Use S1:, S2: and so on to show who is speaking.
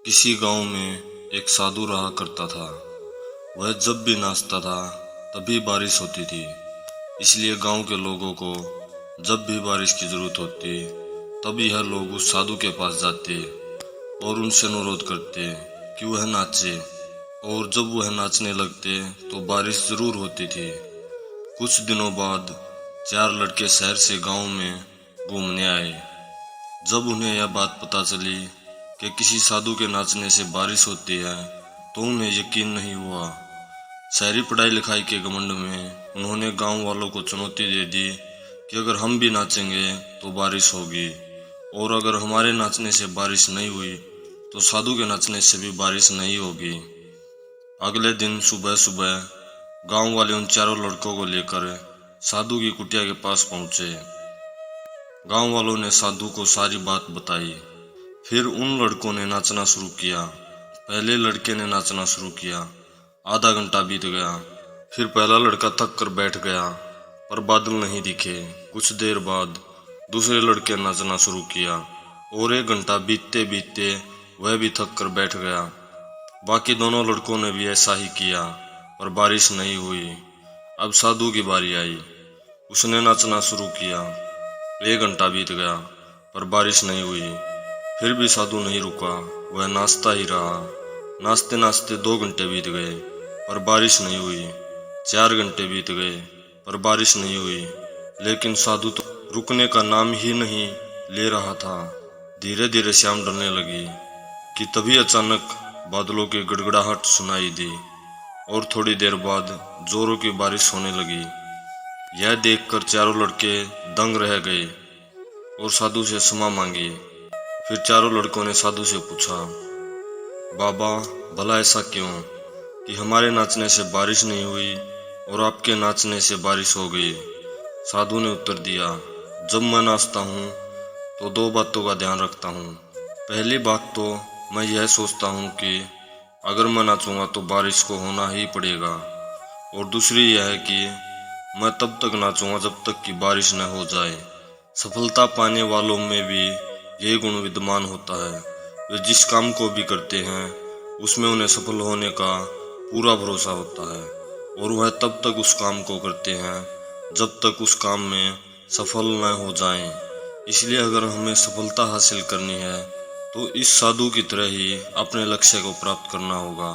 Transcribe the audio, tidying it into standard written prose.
S1: किसी गांव में एक साधु रहा करता था। वह जब भी नाचता था तभी बारिश होती थी। इसलिए गांव के लोगों को जब भी बारिश की जरूरत होती तब यह लोग उस साधु के पास जाते और उनसे अनुरोध करते कि वह नाचे। और जब वह नाचने लगते तो बारिश जरूर होती थी। कुछ दिनों बाद 4 लड़के शहर से गांव में घूमने आए। जब उन्हें यह बात पता चली कि किसी साधु के नाचने से बारिश होती है तो उन्हें यकीन नहीं हुआ। शहरी पढ़ाई लिखाई के घमंड में उन्होंने गांव वालों को चुनौती दे दी कि अगर हम भी नाचेंगे तो बारिश होगी, और अगर हमारे नाचने से बारिश नहीं हुई तो साधु के नाचने से भी बारिश नहीं होगी। अगले दिन सुबह सुबह गांव वाले उन चारों लड़कों को लेकर साधु की कुटिया के पास पहुंचे। गांव वालों ने साधु को सारी बात बताई। फिर उन लड़कों ने नाचना शुरू किया। पहले लड़के ने नाचना शुरू किया। आधा घंटा बीत गया। फिर पहला लड़का थक कर बैठ गया, पर बादल नहीं दिखे। कुछ देर बाद दूसरे लड़के ने नाचना शुरू किया और 1 घंटा बीतते बीतते वह भी थक कर बैठ गया। बाकी दोनों लड़कों ने भी ऐसा ही किया, पर बारिश नहीं हुई। अब साधु की बारी आई। उसने नाचना शुरू किया। 1 घंटा बीत गया, पर बारिश नहीं हुई। फिर भी साधु नहीं रुका, वह नाचता ही रहा। नाचते नाचते 2 घंटे बीत गए, पर बारिश नहीं हुई। 4 घंटे बीत गए, पर बारिश नहीं हुई। लेकिन साधु तो रुकने का नाम ही नहीं ले रहा था। धीरे धीरे शाम ढलने लगी कि तभी अचानक बादलों की गड़गड़ाहट सुनाई दी और थोड़ी देर बाद जोरों की बारिश होने लगी। यह देखकर चारों लड़के दंग रह गए और साधु से क्षमा मांगी। फिर चारों लड़कों ने साधु से पूछा, बाबा भला ऐसा क्यों कि हमारे नाचने से बारिश नहीं हुई और आपके नाचने से बारिश हो गई? साधु ने उत्तर दिया, जब मैं नाचता हूँ तो 2 बातों का ध्यान रखता हूँ। पहली बात तो मैं यह सोचता हूँ कि अगर मैं नाचूंगा तो बारिश को होना ही पड़ेगा, और दूसरी यह है कि मैं तब तक नाचूंगा जब तक कि बारिश न हो जाए। सफलता पाने वालों में भी यही गुण विद्यमान होता है। वे जिस काम को भी करते हैं उसमें उन्हें सफल होने का पूरा भरोसा होता है, और वह तब तक उस काम को करते हैं जब तक उस काम में सफल न हो जाएं। इसलिए अगर हमें सफलता हासिल करनी है तो इस साधु की तरह ही अपने लक्ष्य को प्राप्त करना होगा।